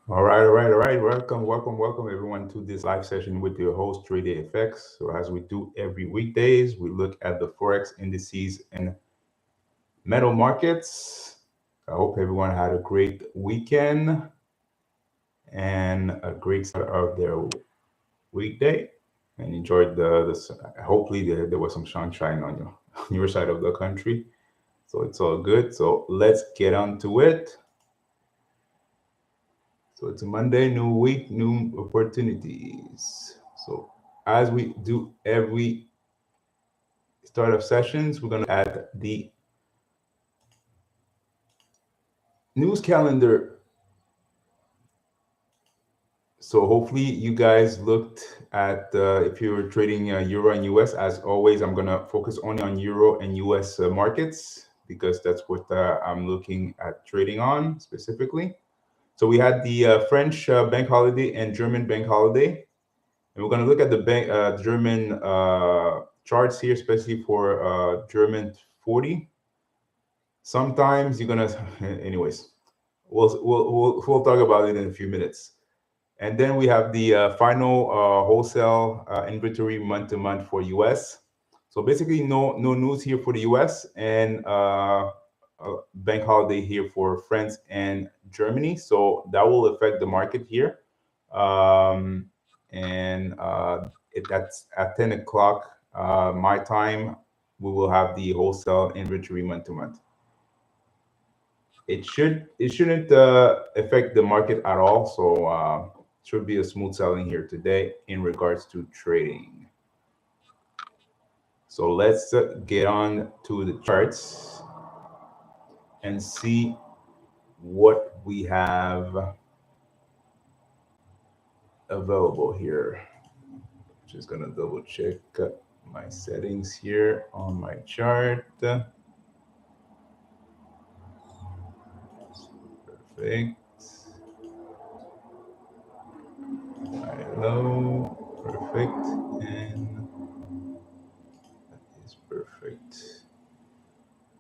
All right. Welcome everyone to this live session with your host, Trade FX. So as we do every weekdays, we look at the Forex indices and metal markets. I hope everyone had a great weekend and a great start of their weekday and enjoyed hopefully there was some sunshine on on your side of the country. So it's all good. So let's get on to it. So it's a Monday, new week, new opportunities. So as we do every start of sessions, we're going to add the news calendar. So hopefully you guys looked at if you're trading euro and US. As always, I'm going to focus only on euro and US markets because that's what I'm looking at trading on specifically. So we had the French bank holiday and German bank holiday. And we're going to look at the German charts here, especially for German 40. Sometimes you're going to, anyways, we'll talk about it in a few minutes. And then we have the final wholesale inventory month to month for US. So basically, no news here for the US and bank holiday here for France and Germany. So that will affect the market here. Um, and that's at 10 o'clock my time. We will have the wholesale inventory month to month. It shouldn't affect the market at all. So should be a smooth selling here today in regards to trading. So let's get on to the charts and see what we have available here. Just gonna double check my settings here on my chart. Perfect. Hello. Perfect. And that is perfect.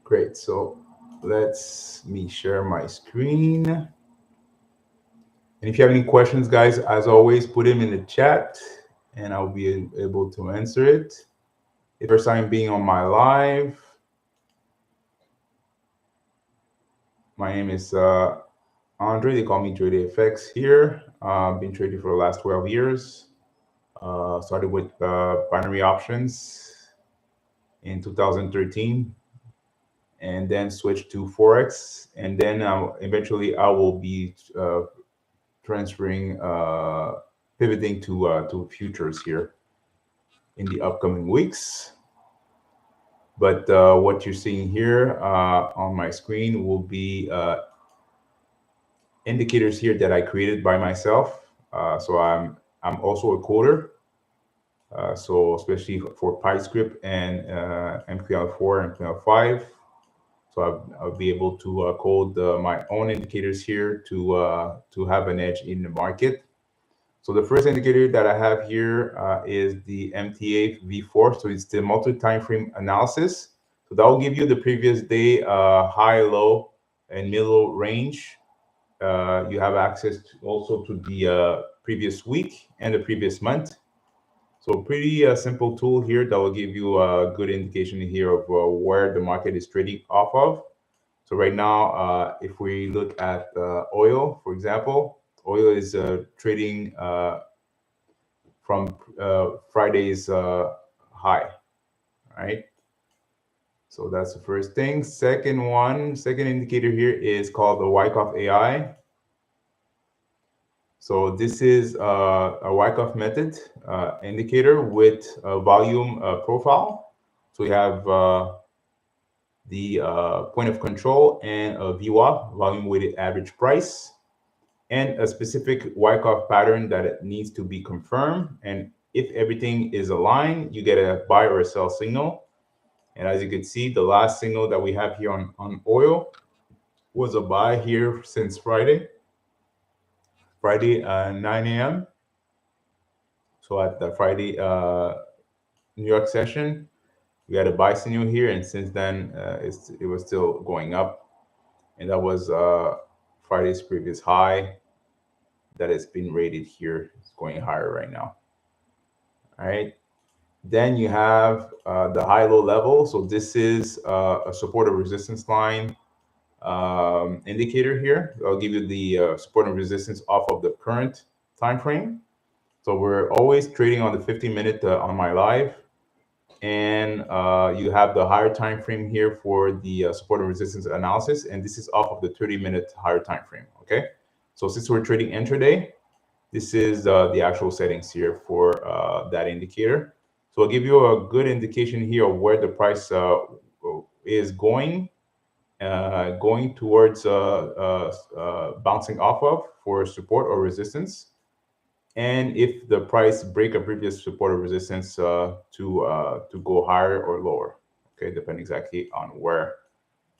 Great. So let's me share my screen. And if you have any questions, guys, as always, put them in the chat and I'll be able to answer it. If first time being on my live, my name is Andre. They call me Trade FX here. Been trading for the last 12 years. Started with binary options in 2013 and then switched to Forex. And then eventually I will be transferring, pivoting to futures here in the upcoming weeks. But what you're seeing here on my screen will be indicators here that I created by myself. So I'm also a coder. So especially for PyScript and MQL4 and MQL5. So I'll be able to code my own indicators here to have an edge in the market. So the first indicator that I have here is the MTA V4. So it's the multi-time frame analysis. So that will give you the previous day high, low, and middle range. You have access also to the previous week and the previous month. So pretty simple tool here that will give you a good indication here of where the market is trading off of. So right now, if we look at oil, for example, oil is trading from Friday's high, right? So that's the first thing. Second indicator here is called the Wyckoff AI. So this is a Wyckoff method indicator with a volume profile. So we have the point of control and a VWAP, volume weighted average price, and a specific Wyckoff pattern that it needs to be confirmed. And if everything is aligned, you get a buy or a sell signal. And as you can see, the last signal that we have here on oil was a buy here since Friday 9 a.m. So at the Friday New York session, we had a buy signal here, and since then it was still going up, and that was Friday's previous high. that it's been rated here. It's going higher right now. All right. Then you have the high-low level. So this is a support or resistance line indicator here. I'll give you the support and resistance off of the current time frame. So we're always trading on the 15-minute on my live, and you have the higher time frame here for the support and resistance analysis, and this is off of the 30-minute higher time frame. Okay, so since we're trading intraday, this is the actual settings here for that indicator. So I'll give you a good indication here of where the price is going towards bouncing off of for support or resistance, and if the price break a previous support or resistance to go higher or lower. Okay, depending exactly on where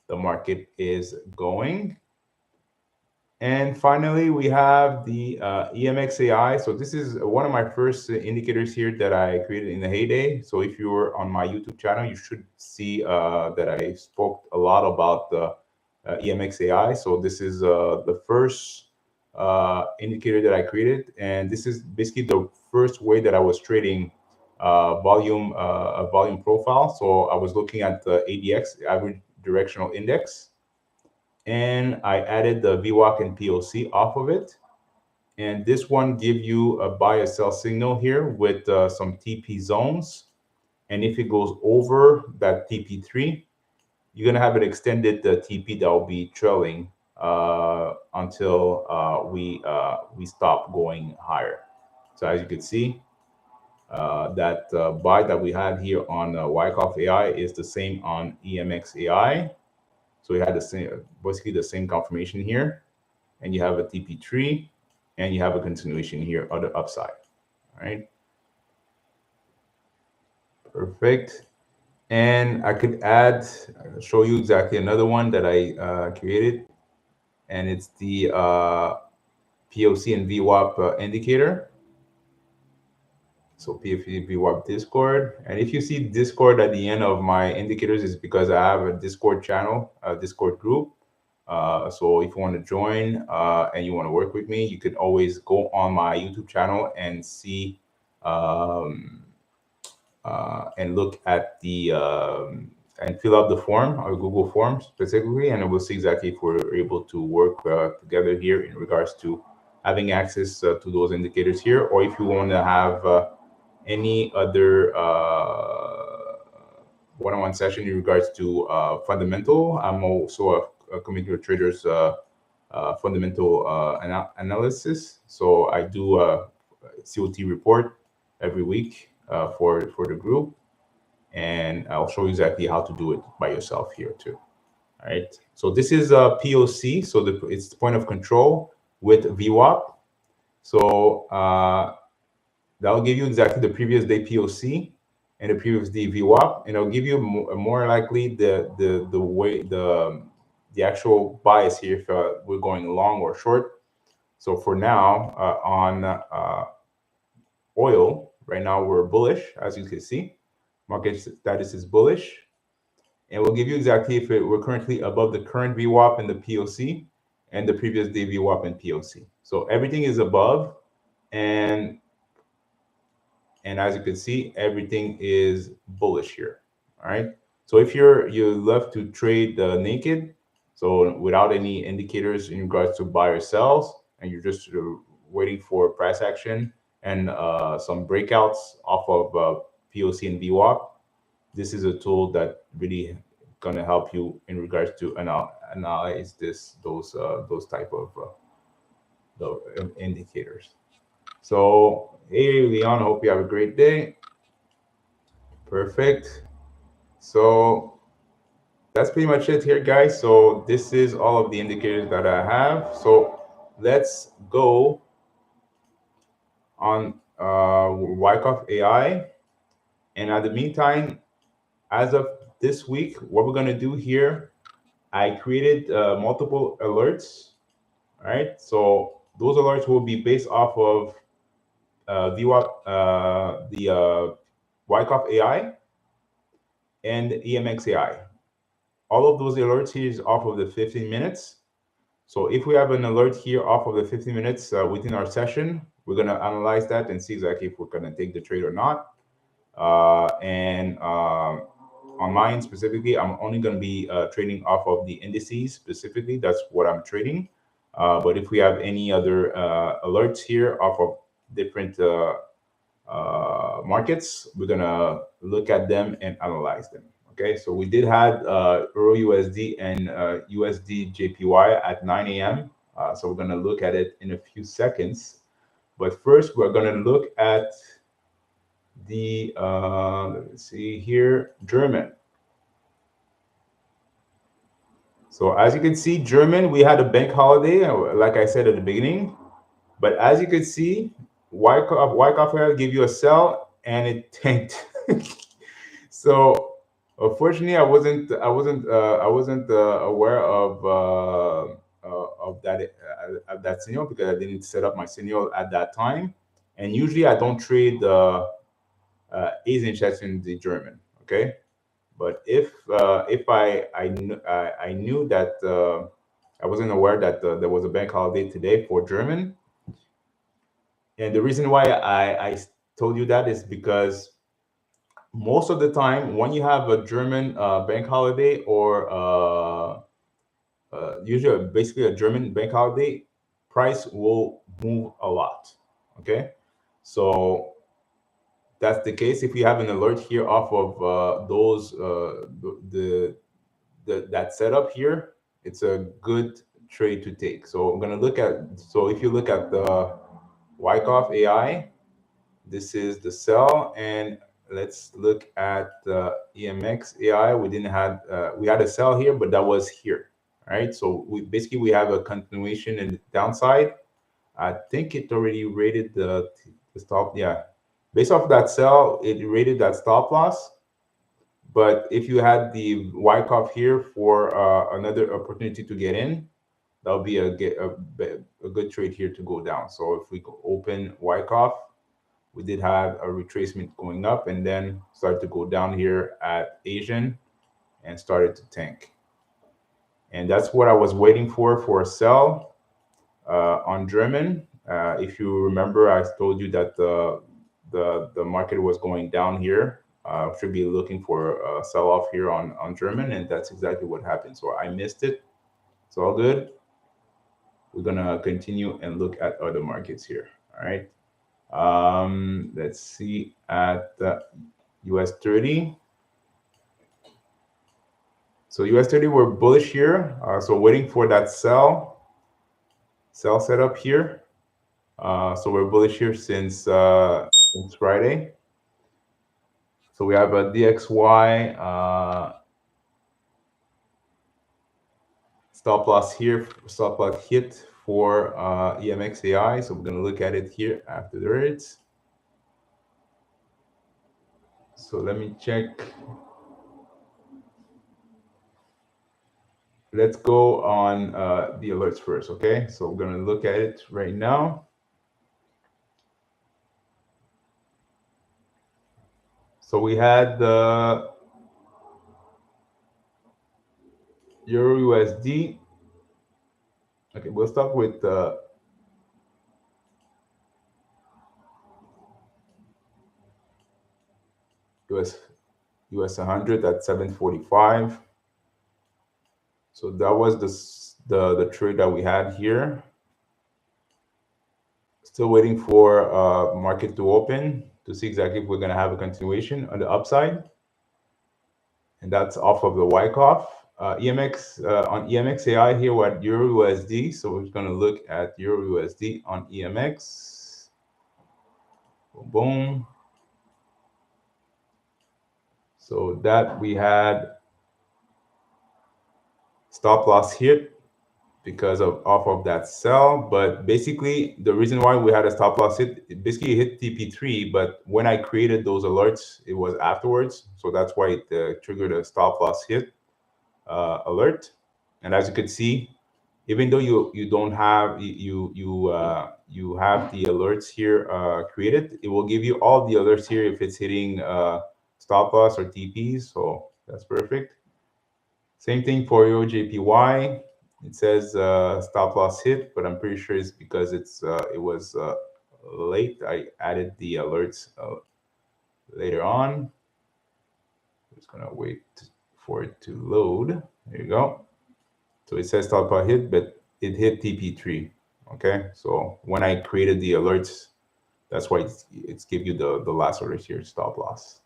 the market is going. And finally, we have the EMXAI. So this is one of my first indicators here that I created in the heyday. So if you were on my YouTube channel, you should see that I spoke a lot about the EMXAI. So this is the first indicator that I created. And this is basically the first way that I was trading a volume profile. So I was looking at the ADX, average directional index, and I added the VWAP and POC off of it. And this one give you a buy or sell signal here with some TP zones. And if it goes over that TP3, you're gonna have an extended TP that will be trailing until we stop going higher. So as you can see, that buy that we had here on Wyckoff AI is the same on EMX AI. So we had the same, basically the same confirmation here, and you have a TP3, and you have a continuation here on the upside. All right, perfect. And I could add, I'll show you exactly another one that I created, and it's the POC and VWAP indicator. So POC VWAP Discord, and if you see Discord at the end of my indicators, is because I have a Discord channel, a Discord group. So if you want to join and you want to work with me, you can always go on my YouTube channel and see and look at the and fill out the form, or Google form specifically, and we'll see exactly if we're able to work together here in regards to having access to those indicators here, or if you want to have any other one-on-one session in regards to fundamental. I'm also a community of traders fundamental analysis. So I do a COT report every week for the group, and I'll show you exactly how to do it by yourself here too. All right. So this is a POC. So it's the point of control with VWAP. So that'll give you exactly the previous day POC and the previous day VWAP, and it'll give you more likely the way the actual bias here if we're going long or short. So for now on oil, right now we're bullish, as you can see. Market status is bullish, and we'll give you exactly if we're currently above the current VWAP and the POC and the previous day VWAP and POC. So everything is above, and as you can see, everything is bullish here. All right. So if you love to trade naked, so without any indicators in regards to buy or sells, and you're just waiting for price action and some breakouts off of POC and VWAP, this is a tool that really gonna help you in regards to analyze those type of indicators. So, hey, Leon, hope you have a great day. Perfect. So that's pretty much it here, guys. So this is all of the indicators that I have. So let's go on Wyckoff AI. And at the meantime, as of this week, what we're going to do here, I created multiple alerts. All right. So those alerts will be based off of VWAP, the Wyckoff AI and EMX AI. All of those alerts here is off of the 15 minutes. So if we have an alert here off of the 15 minutes within our session, we're going to analyze that and see exactly if we're going to take the trade or not. On mine specifically, I'm only going to be trading off of the indices specifically. That's what I'm trading. But if we have any other alerts here off of different markets, we're going to look at them and analyze them. Okay, so we did have Euro USD and USD JPY at 9 a.m. So we're going to look at it in a few seconds. But first, we're going to look at the, let's see here, German. So as you can see, German, we had a bank holiday, like I said at the beginning. But as you can see, Wyckoff give you a sell and it tanked. So unfortunately, I wasn't aware of that signal because I didn't set up my signal at that time. And usually, I don't trade Asian checks in the German. Okay, but if I knew that I wasn't aware that there was a bank holiday today for German, and the reason why I told you that is because most of the time when you have a German bank holiday or usually basically a German bank holiday, price will move a lot. Okay, so that's the case. If you have an alert here off of those that setup here, it's a good trade to take. So I'm gonna look at. So if you look at the Wyckoff AI, this is the sell, and let's look at the EMX AI. We didn't have we had a sell here, but that was here. All right, so we have a continuation in the downside. I think it already rated the stop. Yeah, based off that sell, it rated that stop loss. But if you had the Wyckoff here for another opportunity to get in, that would be a good trade here to go down. So if we go open Wyckoff, we did have a retracement going up and then started to go down here at Asian and started to tank. And that's what I was waiting for a sell on German. If you remember, I told you that the market was going down here. Should be looking for a sell-off here on German, and that's exactly what happened. So I missed it. It's all good. We're gonna continue and look at other markets here. All right. Let's see at the US30. So US30, we're bullish here. So waiting for that sell setup here. So we're bullish here since Friday. So we have a DXY stop loss here, stop loss hit for EMX AI. So we're going to look at it here afterwards. So let me check. Let's go on the alerts first, okay? So we're going to look at it right now. So we had the Euro USD. Okay, we'll start with the US100 at 745. So that was the trade that we had here. Still waiting for market to open to see exactly if we're going to have a continuation on the upside. And that's off of the Wyckoff. EMX on EMX AI here, we're at Euro USD. So we're going to look at Euro USD on EMX. Boom. So that we had stop loss hit because of off of that sell. But basically, the reason why we had a stop loss hit, it basically hit TP3. But when I created those alerts, it was afterwards. So that's why it triggered a stop loss hit alert. And as you could see, even though you don't have you have the alerts here created, it will give you all the alerts here if it's hitting stop loss or TPs. So that's perfect. Same thing for your JPY. It says stop loss hit, but I'm pretty sure it's because it was late. I added the alerts later on. I'm just gonna wait for it to load. There you go. So it says stop loss hit, but it hit TP3. Okay, so when I created the alerts, that's why it's give you the last alert here, stop loss.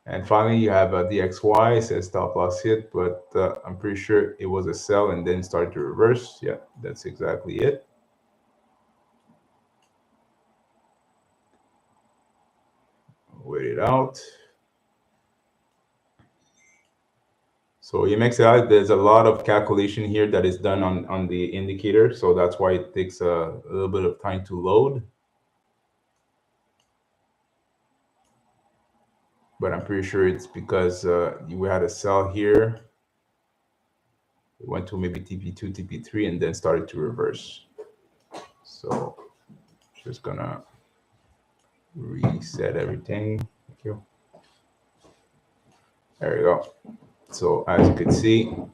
And finally, you have the XY. It says stop loss hit, but I'm pretty sure it was a sell and then started to reverse. Yeah, that's exactly it. Wait it out. So you make it out. There's a lot of calculation here that is done on the indicator. So that's why it takes a little bit of time to load. But I'm pretty sure it's because we had a sell here. It went to maybe TP2, TP3, and then started to reverse. So just gonna reset everything. Thank you. There you go. So as you can see, it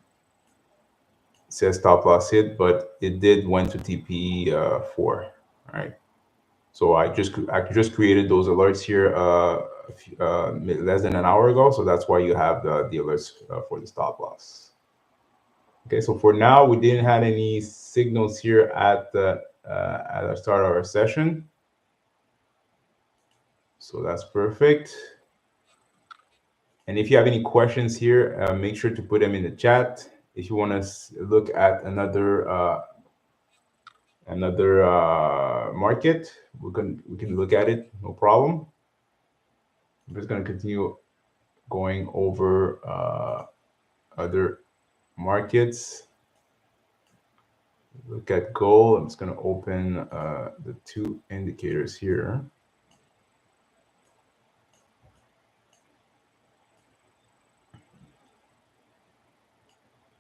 says stop loss hit, but it did went to TP4. All right. So I just created those alerts here less than an hour ago. So that's why you have the alerts for the stop loss. Okay. So for now, we didn't have any signals here at the start of our session. So that's perfect. And if you have any questions here, make sure to put them in the chat. If you want to look at another market, we can look at it, no problem. I'm just going to continue going over other markets. Look at gold. I'm just going to open the two indicators here.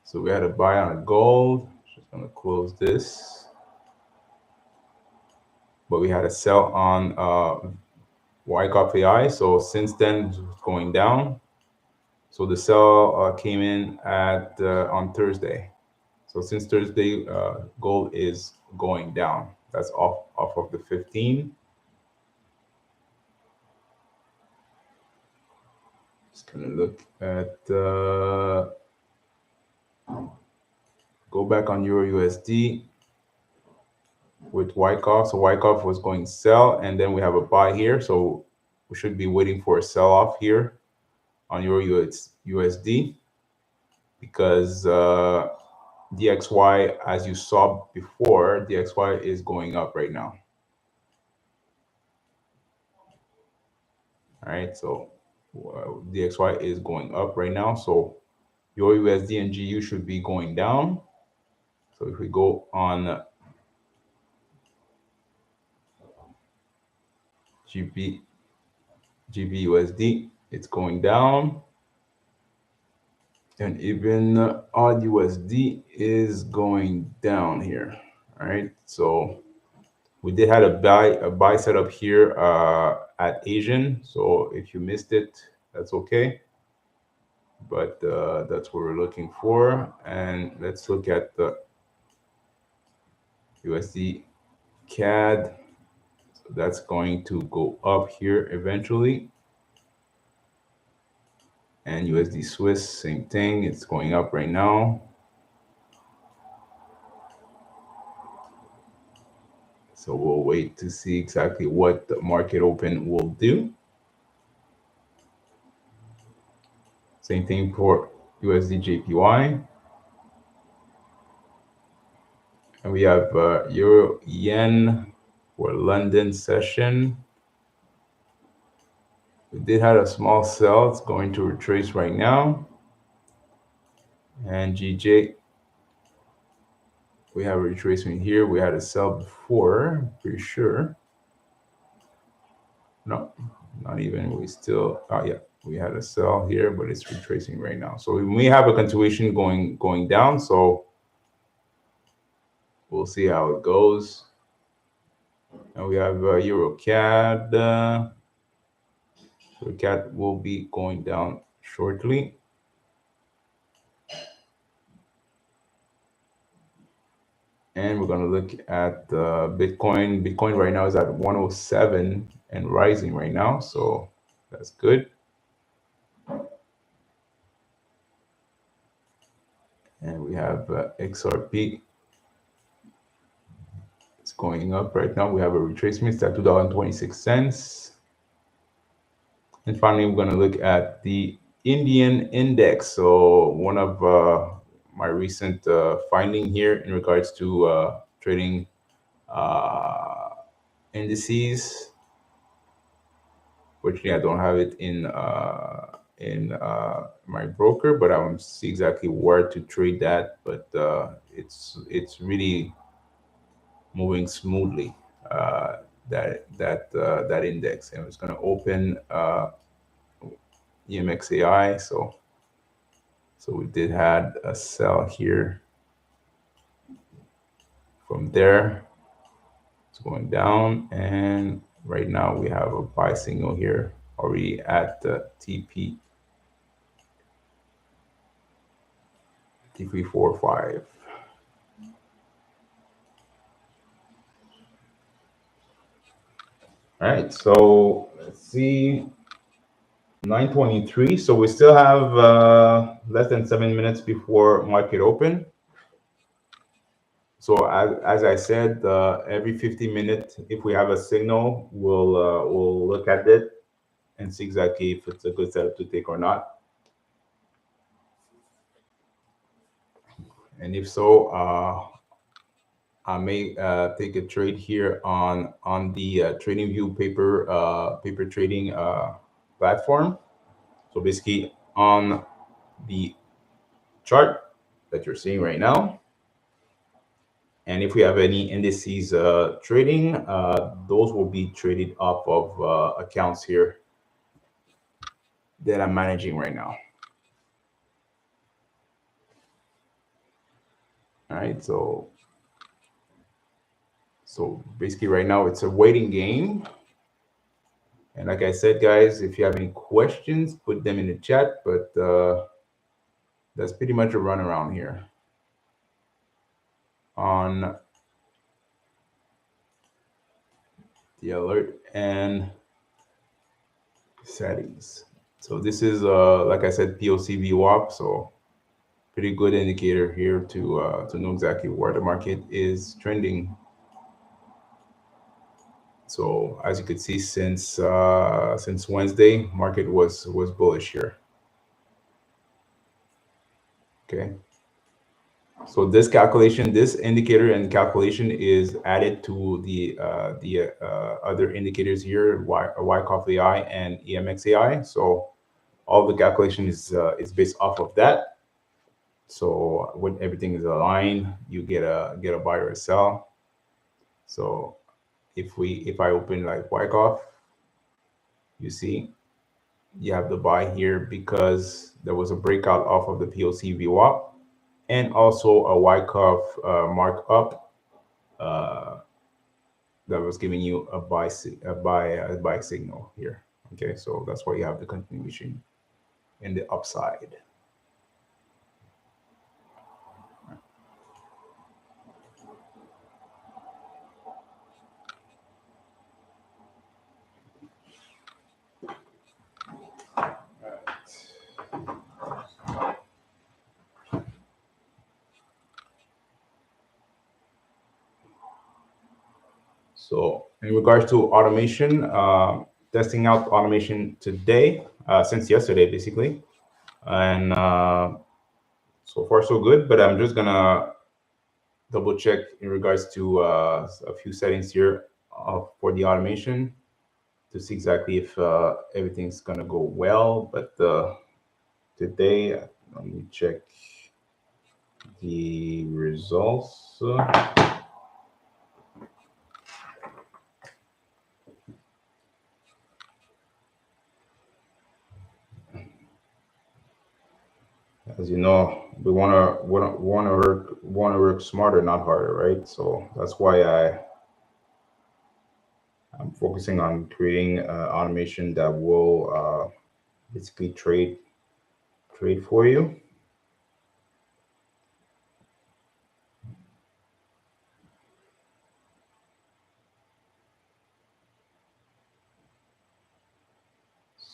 So we had a buy on a gold. Just going to close this. But we had a sell on Wyckoff AI. So since then, it's going down. So the sell came in at on Thursday. So since Thursday, gold is going down. That's off of the 15. Just gonna look at go back on Euro USD with Wyckoff. So Wyckoff was going sell, and then we have a buy here. So we should be waiting for a sell off here on Euro USD because DXY, as you saw before, DXY is going up right now. All right, so DXY is going up right now. So your USD and GU should be going down. So if we go on GBUSD, it's going down. And even odd USD is going down here. All right, so we did have a buy setup here at Asian. So if you missed it, that's okay. But that's what we're looking for. And let's look at the USD CAD. So that's going to go up here eventually. And USD Swiss, same thing. It's going up right now. So we'll wait to see exactly what the market open will do. Same thing for USD JPY. And we have Euro Yen for London session. We did have a small sell. It's going to retrace right now. And GJ, we have a retracement here. We had a sell before, pretty sure. No, not even. We still, oh yeah, we had a sell here, but it's retracing right now. So we may have a continuation going down. So we'll see how it goes. And we have Euro CAD. So CAD will be going down shortly. And we're going to look at Bitcoin. Bitcoin right now is at 107 and rising right now, so that's good. And we have XRP. It's going up right now. We have a retracement. It's at $2.26. And finally, we're going to look at the Indian index. So one of my recent finding here in regards to trading indices. Fortunately, I don't have it in my broker, but I don't see exactly where to trade that. But it's really moving smoothly. That index, and it's going to open EMXAI. So we did had a sell here. From there, it's going down, and right now we have a buy signal here already at the TP 345. All right, so let's see, 9:23. So we still have less than 7 minutes before market open. So as I said, every 50 minutes, if we have a signal, we'll look at it and see exactly if it's a good setup to take or not. And if so, I may take a trade here on the TradingView paper trading platform. So basically on the chart that you're seeing right now. And if we have any indices trading, those will be traded off of accounts here that I'm managing right now. All right, so basically right now it's a waiting game. And like I said, guys, if you have any questions, put them in the chat. But that's pretty much a run around here on the alert and settings. So this is, like I said, POC VWAP. So pretty good indicator here to know exactly where the market is trending. So as you can see, since Wednesday, market was bullish here. Okay. So this calculation, this indicator and calculation is added to the other indicators here, Wyckoff AI and EMXAI. So all the calculation is based off of that. So when everything is aligned, you get a buy or a sell. So if I open like Wyckoff, you see you have the buy here because there was a breakout off of the POC VWAP. And also a Wyckoff markup that was giving you a buy signal here. Okay, so that's why you have the continuation in the upside. So in regards to automation, testing out automation today, since yesterday, basically. And so far so good, but I'm just gonna double check in regards to a few settings here for the automation to see exactly if everything's gonna go well. But today, let me check the results. As you know, we wanna work smarter, not harder, right? So that's why I'm focusing on creating automation that will basically trade for you.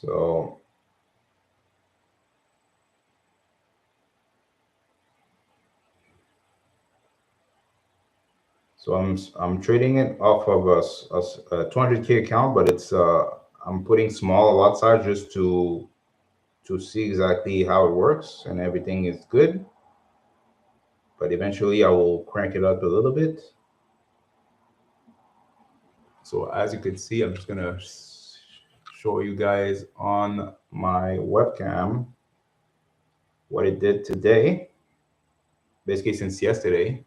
So I'm trading it off of a 200K account, but it's I'm putting small lot size just to see exactly how it works, and everything is good. But eventually I will crank it up a little bit. So as you can see, I'm just gonna show you guys on my webcam what it did today. Basically, since yesterday,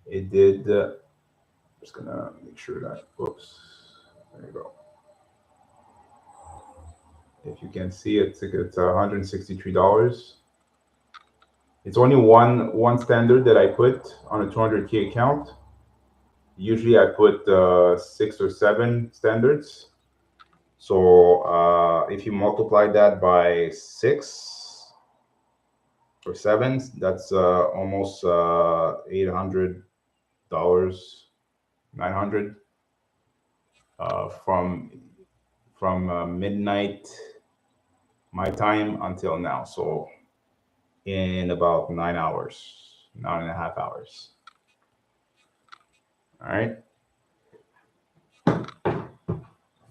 it did. Just gonna make sure that. Whoops. There you go. If you can see it, it's $163. It's only one standard that I put on a 200K account. Usually I put 6 or 7 standards. So if you multiply that by 6 or 7, that's almost $800, 900 from midnight my time until now. So in about 9 hours, 9.5 hours. All right.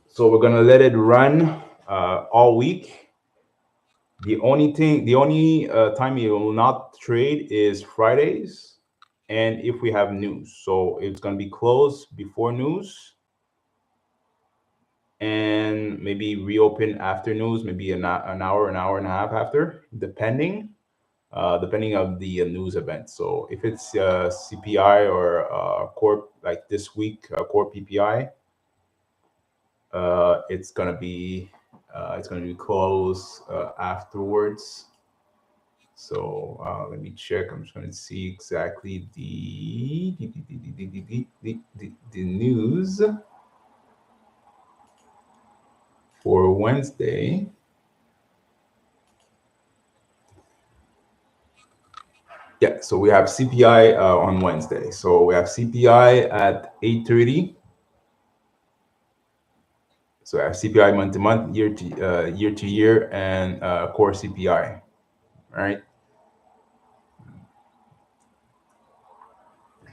So we're gonna let it run all week. The only time you will not trade is Fridays, and if we have news. So it's gonna be closed before news, and maybe reopen after news, maybe an hour and a half after, depending of the news event. So if it's CPI or core, like this week, core PPI, it's gonna be closed afterwards. So let me check. I'm just going to see exactly the news for Wednesday. Yeah, so we have CPI on Wednesday. So we have CPI at 8:30. So I have CPI month to month, year to year, and core CPI. All right.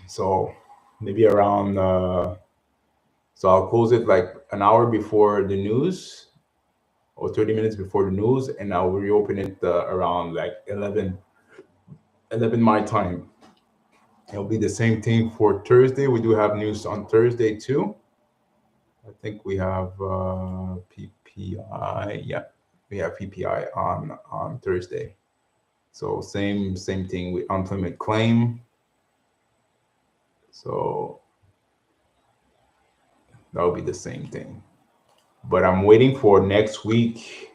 So maybe around. So I'll close it like an hour before the news, or 30 minutes before the news, and I'll reopen it around like 11 my time. It'll be the same thing for Thursday. We do have news on Thursday too. I think we have PPI. Yeah, we have PPI on Thursday. So same thing with unemployment claim. So that'll be the same thing. But I'm waiting for next week.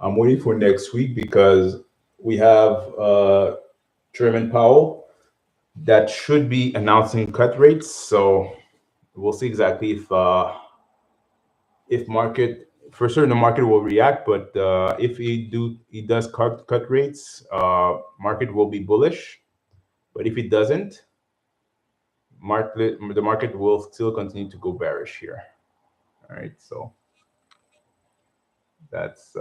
I'm waiting for next week because we have Chairman Powell that should be announcing cut rates. So we'll see exactly if market, for certain the market will react, but if he does cut rates, market will be bullish. But if it doesn't, the market will still continue to go bearish here. All right, so that's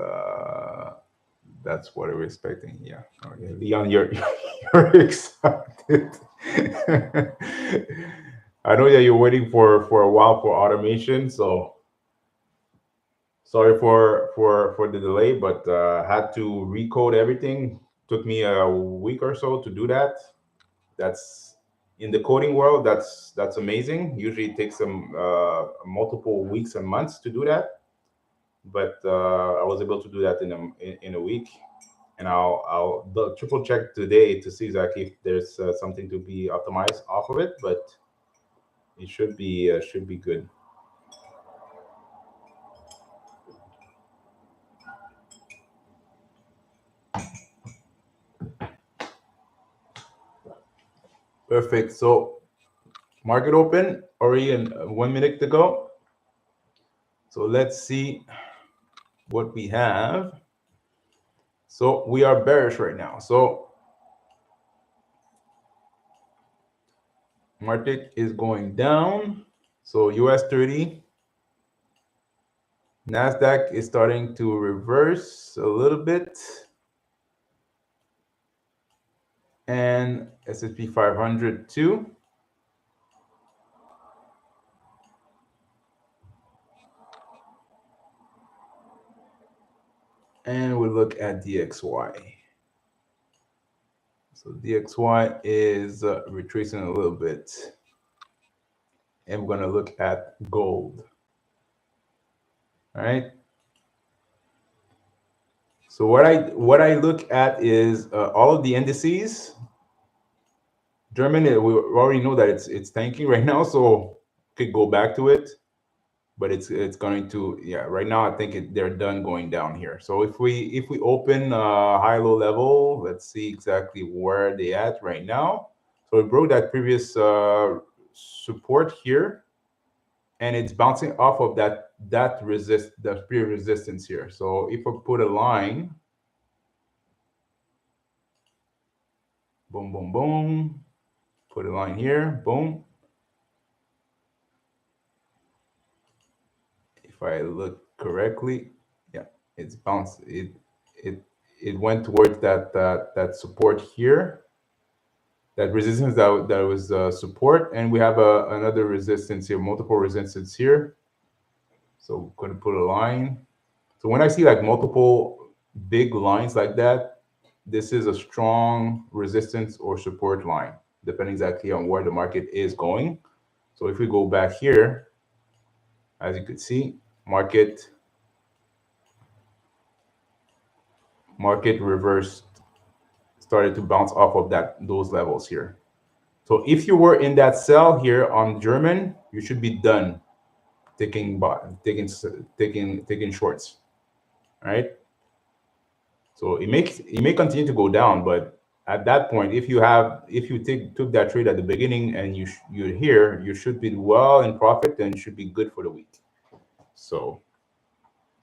what we're expecting. Yeah. Okay. Leon, you're excited. I know that you're waiting for a while for automation, so sorry for the delay, but had to recode everything. Took me a week or so to do that. That's in the coding world. That's amazing. Usually it takes some multiple weeks and months to do that, but I was able to do that in a week. And I'll triple check today to see exactly if there's something to be optimized off of it, but it should be good. Perfect. So market open already in 1 minute to go. So let's see what we have. So we are bearish right now. So market is going down. So US30 NASDAQ is starting to reverse a little bit. And S&P 500 too. And we look at DXY. So DXY is retracing a little bit. And we're going to look at gold. All right. So what I look at is all of the indices. Germany, we already know that it's tanking right now, so could go back to it, but it's going to, yeah, right now I think they're done going down here. So if we open high low level, let's see exactly where they at right now. So we broke that previous support here, and it's bouncing off of that pre-resistance here. So if I put a line, boom, boom, boom, put a line here, boom. If I look correctly, yeah, it's bounced. It went towards that support here, that resistance that was support, and we have another resistance here, multiple resistance here. So we're going to put a line. So when I see like multiple big lines like that, this is a strong resistance or support line, depending exactly on where the market is going. So if we go back here, as you could see, market reversed, started to bounce off of those levels here. So if you were in that sell here on German, you should be done taking shorts, right? So it may continue to go down, but at that point, if you took that trade at the beginning and you're here, you should be well in profit and should be good for the week. So,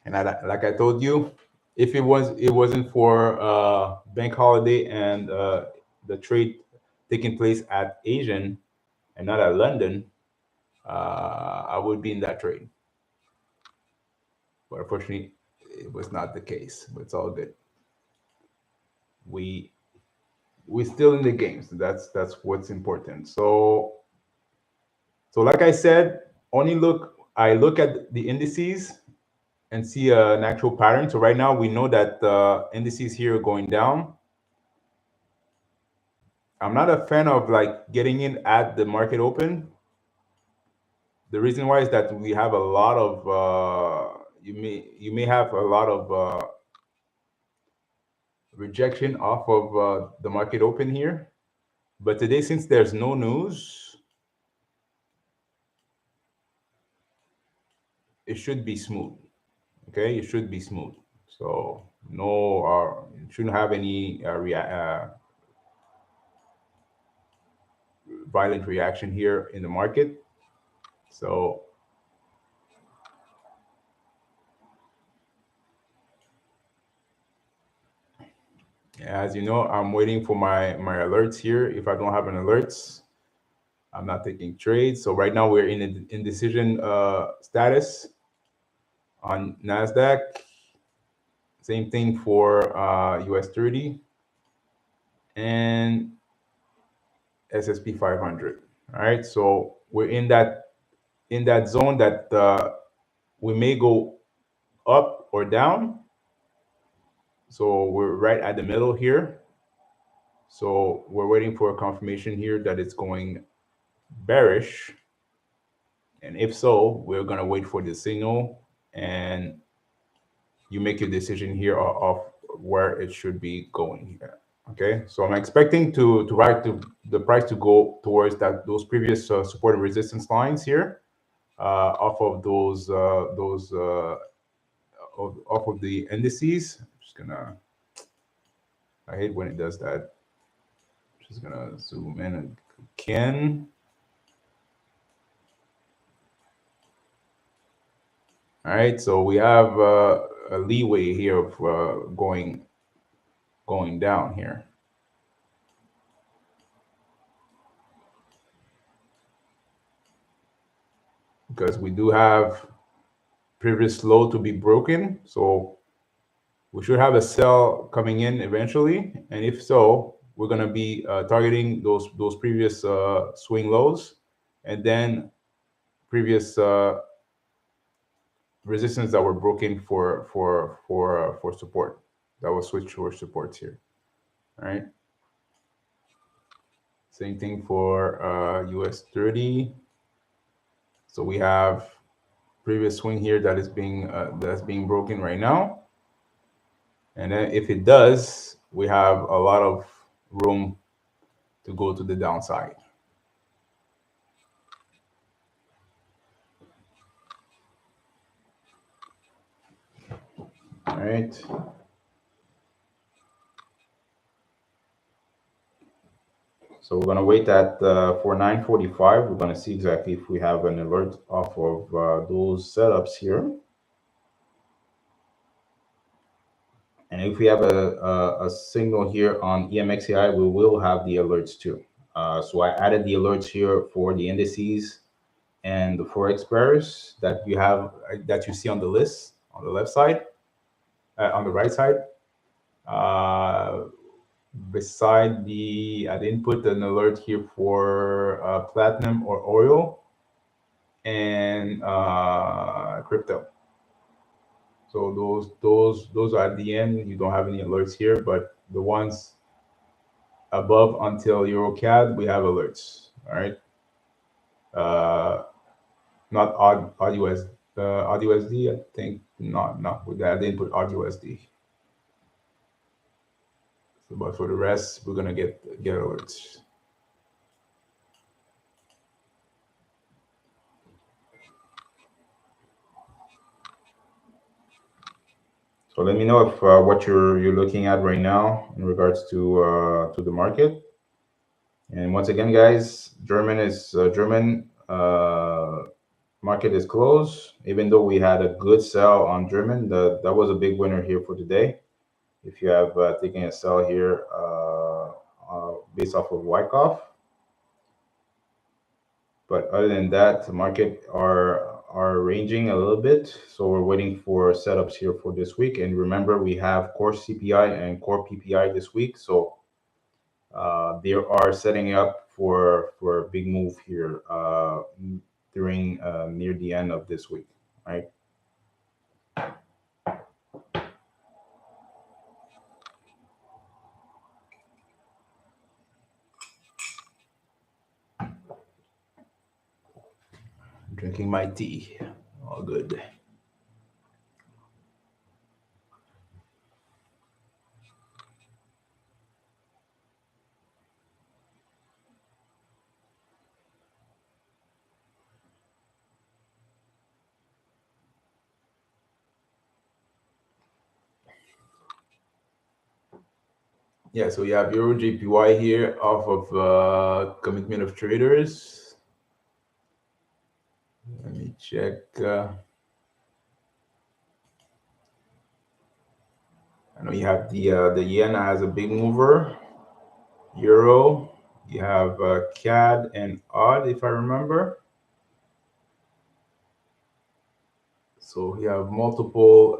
and like I told you, if it wasn't for bank holiday and the trade taking place at Asian and not at London, I would be in that trade. But unfortunately, it was not the case. But it's all good. We're still in the game, so that's what's important. So like I said, I look at the indices and see an actual pattern. So right now we know that indices here are going down. I'm not a fan of like getting in at the market open. The reason why is that we have a lot of you may have a lot of rejection off of the market open here. But today, since there's no news, it should be smooth. Okay, it should be smooth. So no, it shouldn't have any violent reaction here in the market. So as you know, I'm waiting for my alerts here. If I don't have an alerts, I'm not taking trades. So right now we're in an indecision status on NASDAQ. Same thing for US30 and S&P 500. All right, so we're in that zone that we may go up or down. So we're right at the middle here. So we're waiting for a confirmation here that it's going bearish. And if so, we're going to wait for the signal and you make your decision here of where it should be going here. Okay, so I'm expecting to the price to go towards those previous support and resistance lines here, off of those off of the indices. I'm just gonna, I hate when it does that. Just gonna zoom in again. All right, so we have a leeway here of going down here. Because we do have previous low to be broken. So we should have a sell coming in eventually, and if so, we're going to be targeting those previous swing lows, and then previous resistance that were broken for support. That was switch for supports here. All right. Same thing for US30. So we have previous swing here that is being broken right now, and then if it does, we have a lot of room to go to the downside. All right. So we're going to wait at for 9:45. We're going to see exactly if we have an alert off of those setups here. And if we have a signal here on EMXAI, we will have the alerts too. So I added the alerts here for the indices and the Forex pairs that you see on the list on the left side, on the right side. Beside I didn't put an alert here for platinum or oil and crypto. So those are at the end. You don't have any alerts here, but the ones above until EuroCAD, we have alerts. All right. Not odd US, odd USD. I think not with that. I didn't put odd USD. So, but for the rest, we're gonna get alerts. So let me know if what you're looking at right now in regards to the market. And once again, guys, German market is closed. Even though we had a good sell on German, that was a big winner here for today. If you have taken a sell here based off of Wyckoff. But other than that, the market are ranging a little bit. So we're waiting for setups here for this week. And remember, we have core CPI and core PPI this week. So they are setting up for a big move here during near the end of this week, right? Drinking my tea, all good. Yeah, so you have Euro JPY here off of commitment of traders. Let me check. I know you have the yen as a big mover. Euro, you have CAD and AUD, if I remember. So you have multiple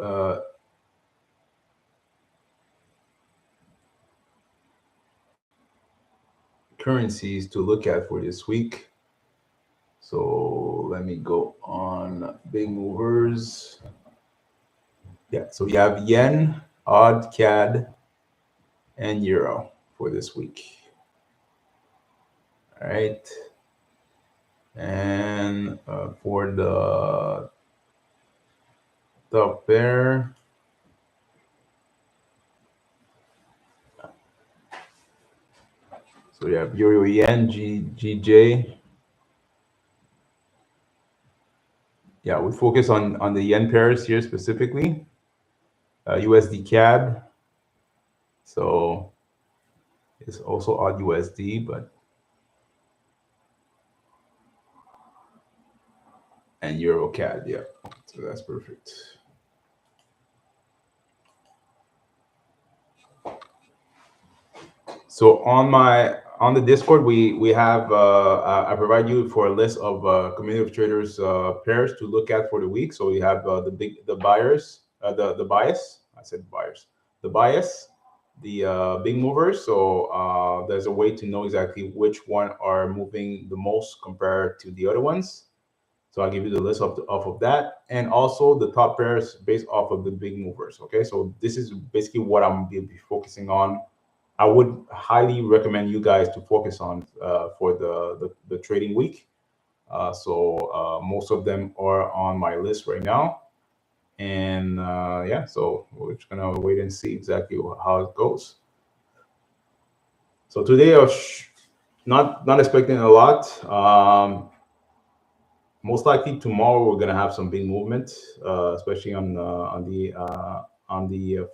currencies to look at for this week. So let me go on big movers. Yeah, so you have yen, AUD, CAD, and euro for this week. All right. And for the top pair, so you have euro yen, GJ. Yeah, we focus on the yen pairs here specifically. USD CAD. So it's also odd USD, but and Euro CAD, yeah. So that's perfect. So on my On the Discord, we have I provide you for a list of community of traders pairs to look at for the week. So we have the buyers, the bias. I said buyers, the bias, the big movers. So there's a way to know exactly which one are moving the most compared to the other ones. So I'll give you the list off of that, and also the top pairs based off of the big movers. Okay, so this is basically what I'm be focusing on. I would highly recommend you guys to focus on for the trading week. So most of them are on my list right now, and yeah, so we're just gonna wait and see exactly how it goes. So today I was not expecting a lot. Most likely tomorrow we're gonna have some big movement, especially on the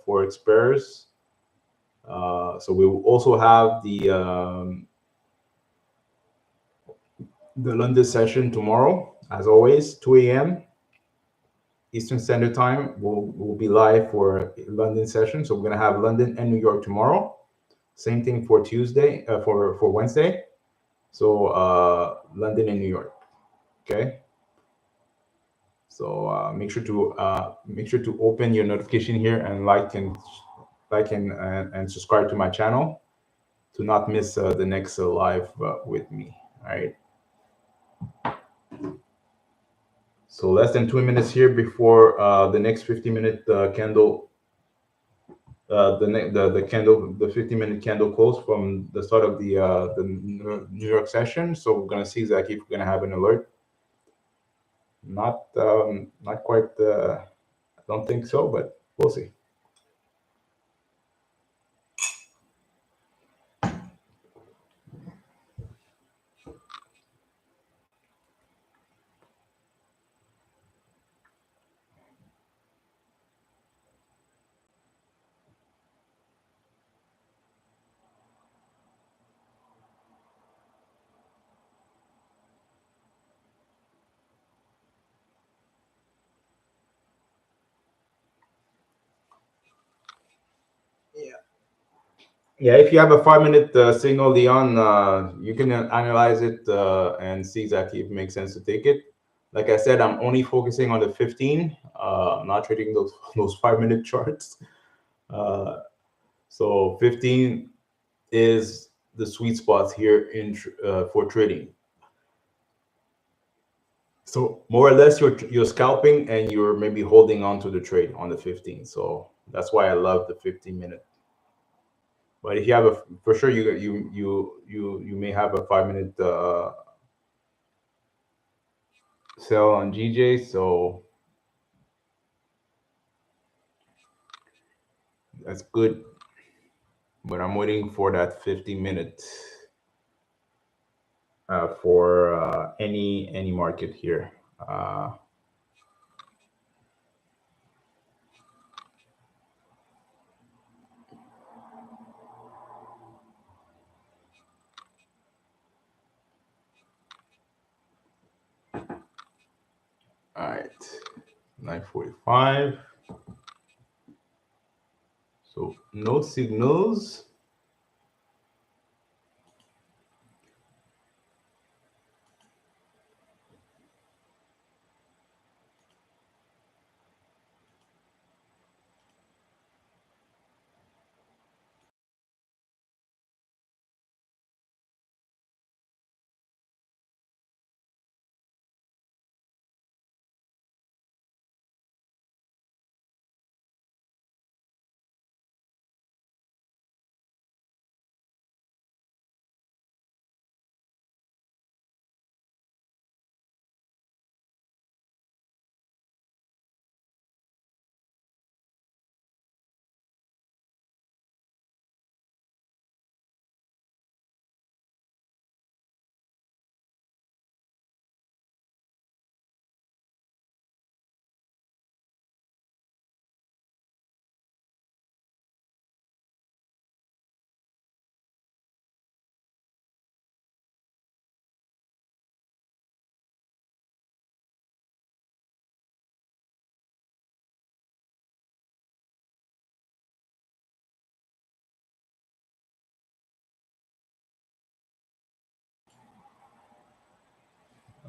forex pairs. So we will also have the London session tomorrow, as always, 2 a.m. Eastern Standard Time. We'll be live for London session. So we're gonna have London and New York tomorrow. Same thing for Tuesday, for Wednesday. So London and New York. Okay. So make sure to open your notification here and and subscribe to my channel to not miss the next live with me. All right. So less than 2 minutes here before the next 50-minute candle, the candle, the 50-minute candle close from the start of the New York session. So we're gonna see exactly if we're gonna have an alert. Not quite. I don't think so, but we'll see. Yeah, if you have a 5-minute signal, Leon, you can analyze it and see exactly if it makes sense to take it. Like I said, I'm only focusing on the 15. I'm not trading those 5-minute charts. So 15 is the sweet spot here for trading. So more or less, you're scalping and you're maybe holding on to the trade on the 15. So that's why I love the 15-minute. But if you have for sure you may have a 5-minute sell on GJ. So that's good. But I'm waiting for that 50-minute for any market here. All right, 9:45. So no signals.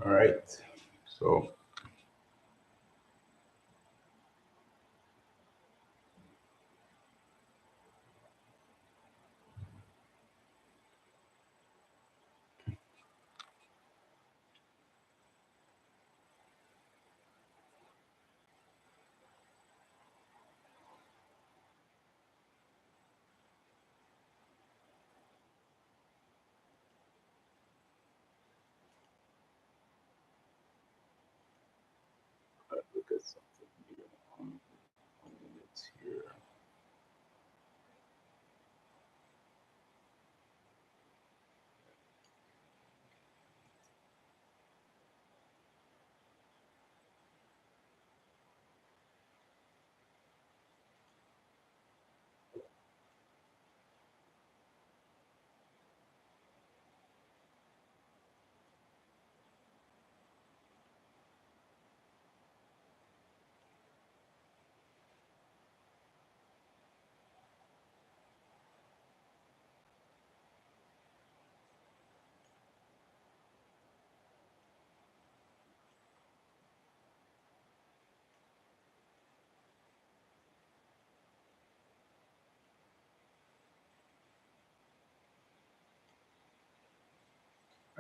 All right. So look at something here on minutes here.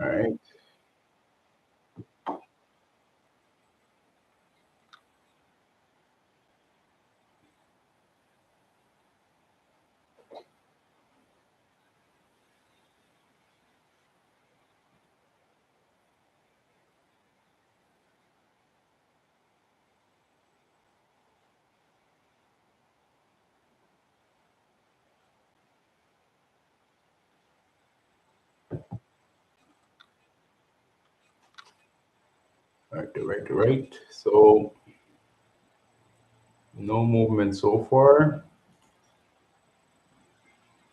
All right. All right. So no movement so far.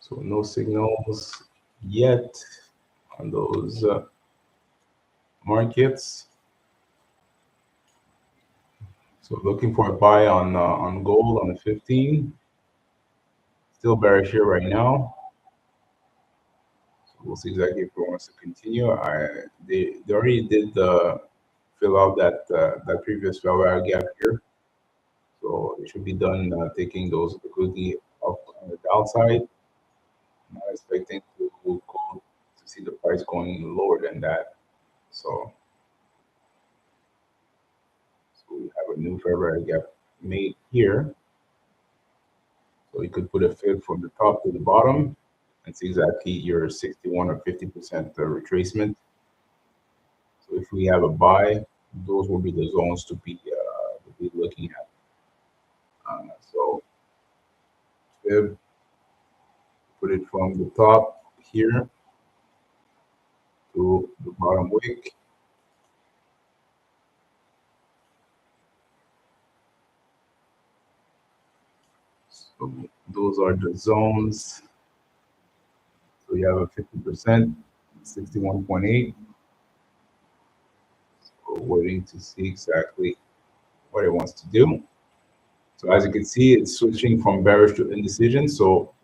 So no signals yet on those markets. So looking for a buy on gold on the 15. Still bearish here right now. So we'll see exactly if it wants to continue. They already did fill out that previous value gap here. So it should be done taking those liquidity up on the downside. Not expecting to go to see the price going lower than that. So we have a new fair value gap made here. So you could put a fib from the top to the bottom and see exactly your 61 or 50% retracement. So if we have a buy, those will be the zones to be looking at. So fib, put it from the top here to the bottom wick. So those are the zones. So you have a 50%, 61.8. So waiting to see exactly what it wants to do. So as you can see, it's switching from bearish to indecision. So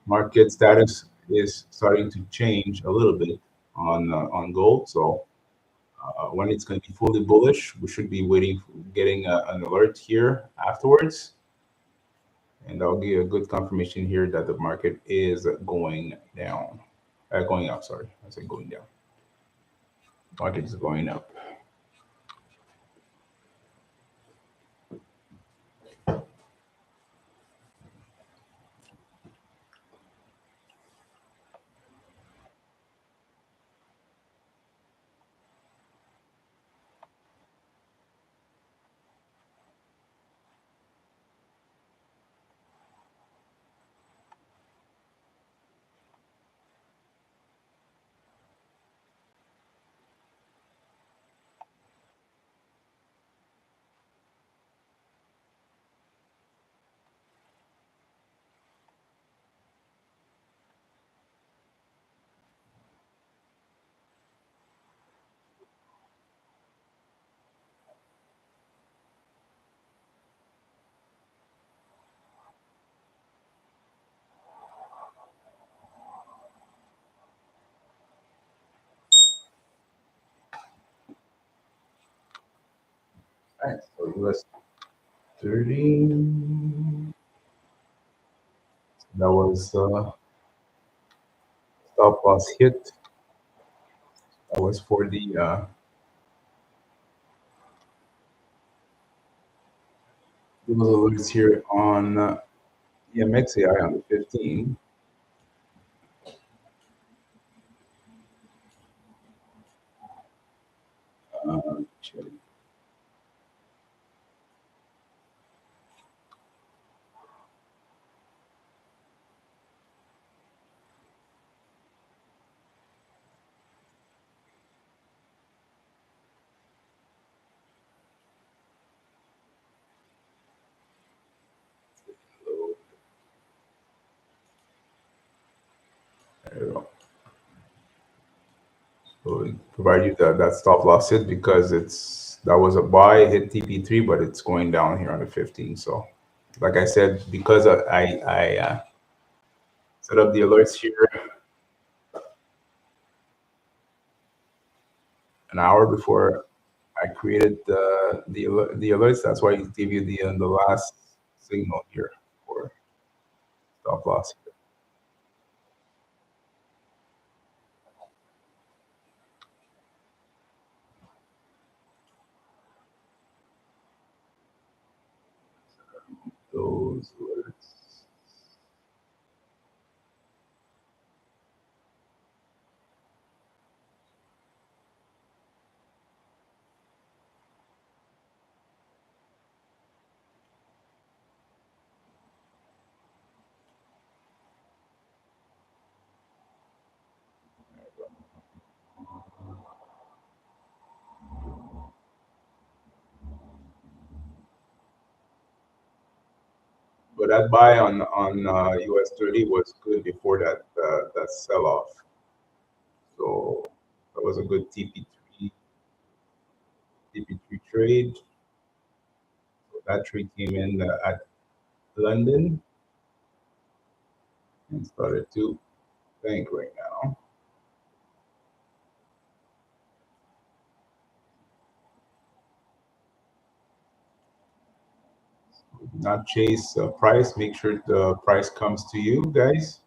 market status is starting to change a little bit on gold. So when it's going to be fully bullish, we should be waiting, getting an alert here afterwards. And that'll be a good confirmation here that the market is going down. Going up, sorry. I said going down. Market is going up. All right, so US30. That was stop loss hit. That was for the there was alerts here on EMXAI on the 15. Check load. There we go. So it provide you that stop loss hit because that was a buy hit TP3, but it's going down here on the 15. So, like I said, because I set up the alerts here an hour before I created the alerts. That's why it give you the last signal here for stop loss. Those alerts. But that buy on US30 was good before that sell off. So that was a good TP3 trade. So that trade came in at London and started to bank right now. Not chase price. Make sure the price comes to you, guys.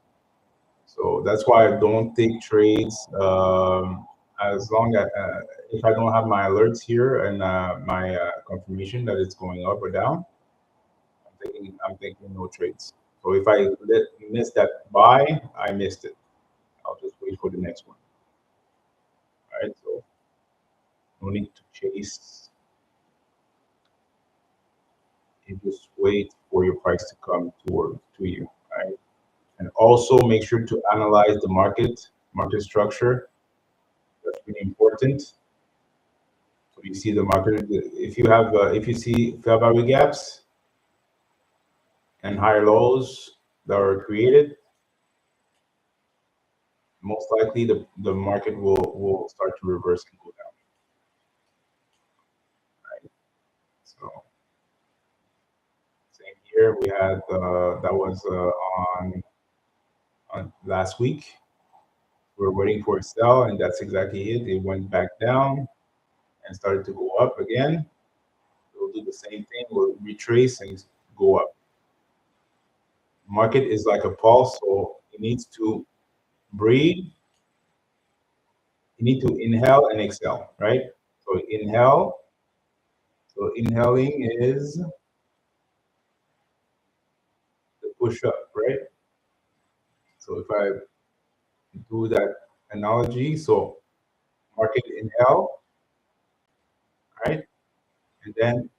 So that's why I don't take trades as long as if I don't have my alerts here and my confirmation that it's going up or down. I'm taking no trades. So if I miss that buy, I missed it. I'll just wait for the next one. All right. So no need to chase. You just wait for your price to come to you. All right. And also make sure to analyze the market structure. That's really important. So you see the market. If you see fair value gaps and higher lows that are created, most likely the market will start to reverse and go down. Right. So same here. We had that was on last week. We're waiting for a sell, and that's exactly it. It went back down and started to go up again. We'll do the same thing. We'll retrace and go up. Market is like a pulse, so it needs to breathe. You need to inhale and exhale, right? So inhale. So inhaling is the push up, right? So if I do that analogy, so market inhale, right? And then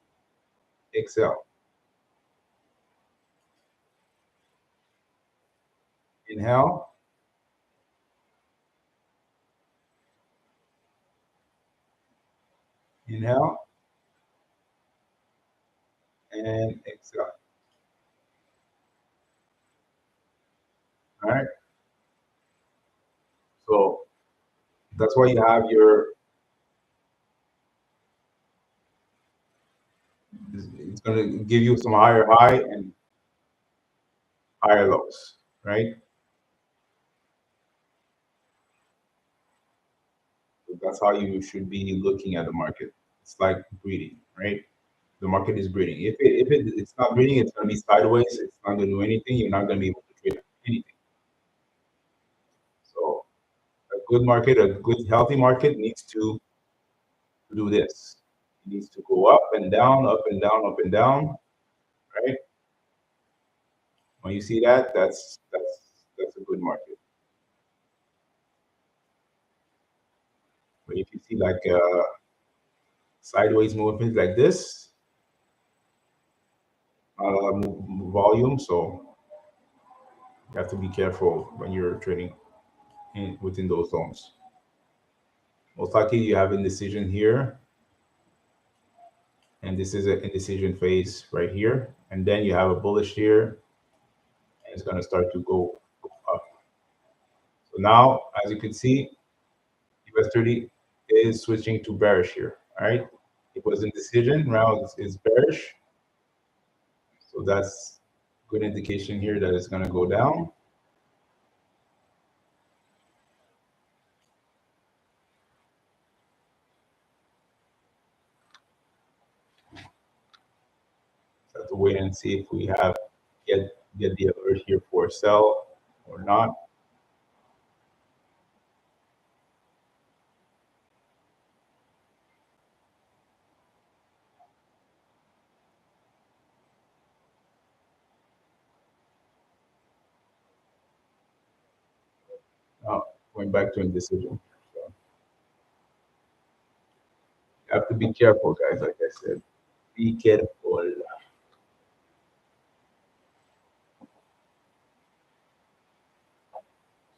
exhale. Inhale, inhale, and exhale. All right. So that's why you have it's going to give you some higher high and higher lows, right? So that's how you should be looking at the market. It's like breathing, right? The market is breathing. It's not breathing, it's going to be sideways. It's not going to do anything. You're not going to be able to trade anything. So a good market, a good healthy market needs to do this. It needs to go up and down, up and down, up and down. Right? When you see that, that's a good market. But if you see like sideways movements like this, volume, so you have to be careful when you're trading within those zones. Most likely you have indecision here, and this is an indecision phase right here, and then you have a bullish here, and it's going to start to go up. So now, as you can see, US30 is switching to bearish here. All right, it was indecision, now it's bearish, so that's good indication here that it's going to go down. So have to wait and see if we have get the alert here for sell or not. Going back to indecision. So you have to be careful, guys. Like I said, be careful. So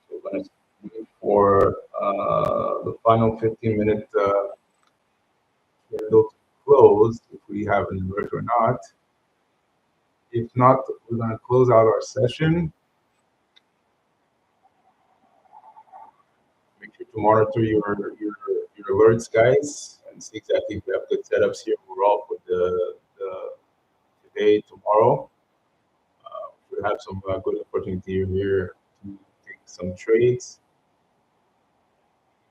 we're going to wait for the final 15-minute window to close if we have an alert or not. If not, we're going to close out our session. Make sure to monitor your alerts, guys, and see exactly if we have good setups here overall for the today, tomorrow. We have some good opportunity here to take some trades.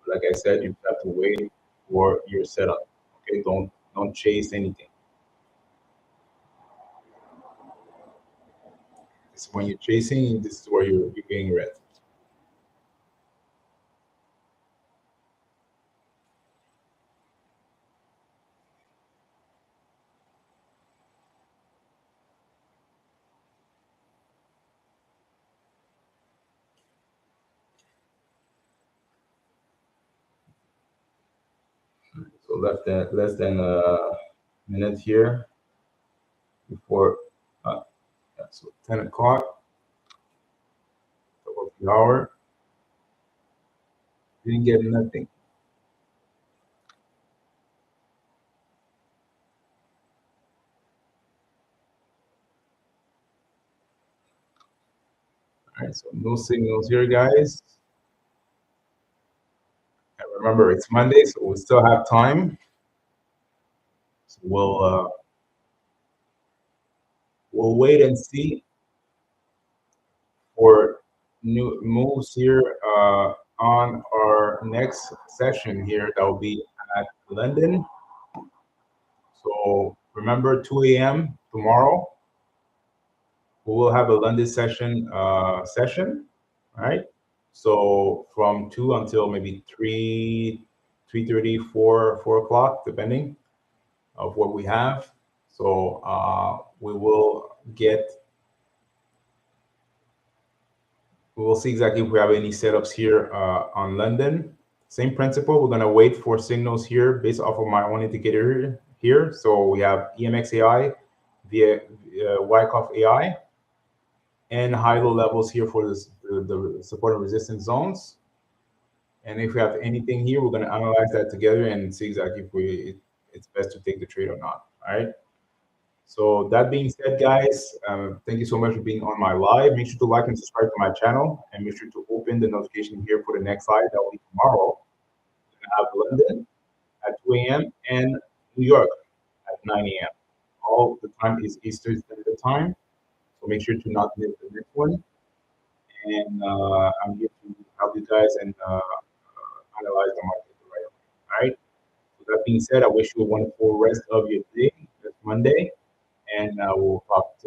Like I said, you have to wait for your setup. Okay, don't chase anything. This is when you're chasing. This is where you're getting red. So less than a minute here before. Yeah, so 10 o'clock, top of the hour. Didn't get nothing. All right, so no signals here, guys. And remember, it's Monday, so we still have time. So we'll wait and see for new moves here on our next session here. That will be at London. So remember, 2 a.m. tomorrow, we will have a London session. Right? So from 2 until maybe 3, 3:30, 4 o'clock, depending of what we have. So we will see exactly if we have any setups here on London. Same principle. We're gonna wait for signals here based off of my own indicator here. So we have EMXAI via Wyckoff AI and high-low levels here for the support and resistance zones. And if we have anything here, we're going to analyze that together and see exactly if it's best to take the trade or not. All right. So that being said, guys, thank you so much for being on my live. Make sure to like and subscribe to my channel, and make sure to open the notification here for the next live. That will be tomorrow. We're going to have London at 2 a.m. and New York at 9 a.m. All the time is Eastern Standard Time. So make sure to not miss the next one. And I'm here to help you guys and analyze the market the right way. All right. So that being said, I wish you a wonderful rest of your day. Monday, and we'll talk